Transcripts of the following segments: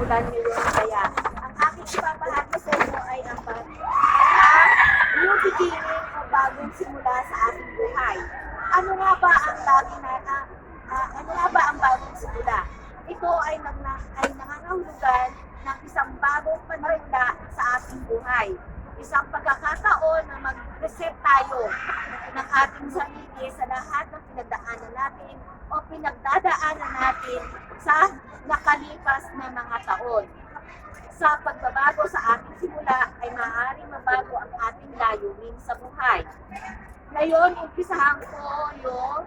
simulan ngayon. Kaya ang aking ipapahagi sa inyo ay ang new beginning o bagong simula sa ating buhay. Ano nga ba ang ano nga ba ang bagong simula? Ito ay nangangahulugan ng isang bagong panimula sa ating buhay. Isang pagkakataon na mag-reset tayo ng ating sarili sa lahat ng pinagdaanan natin o pinagdadaanan natin sa nakalipas na mga taon. Sa pagbabago sa ating simula ay maaaring mabago ang ating layunin sa buhay. Ngayon, umpisahan ko yung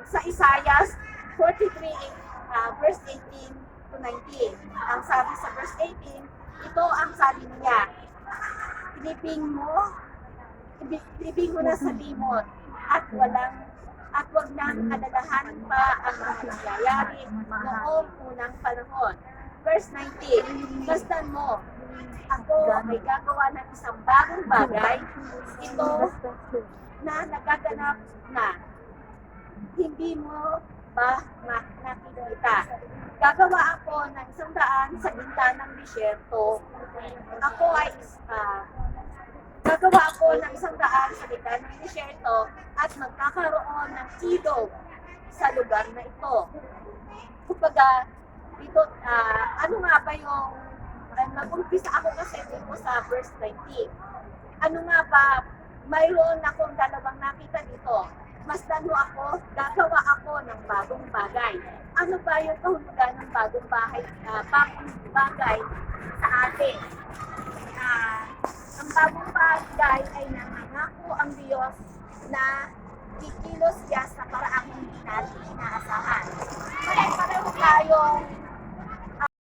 sa Isaiah 43, verse 18 to 19. Ang sabi sa verse 18, ito ang sabi niya, ilibing mo na sa limot at wag nang alalahanin pa ang mga nangyayari noong unang panahon. Verse 19, tasdan mo, ako ay gagawa ng isang bagong bagay, ito na nagaganap na. Hindi mo ba nakikita? Gagawa ako ng isang daan sa gitna ng disyerto. Gagawa ako ng isang daan sa gitna ng disyerto at magkakaroon ng ilog sa lugar na ito. Kumbaga, dito, ano nga ba yung, mag-umpisa ako kasi dito sa verse 20. Ano nga ba, mayroon akong dalawang nakita dito. Masdan mo ako, gagawa ako ng bagong bagay. Ano ba yung kahulugan ng bagong bagay sa atin? Ang bagong bagay ay nangangako ang Diyos na kikilos siya sa paraang hindi natin inaasahan. Pareho tayong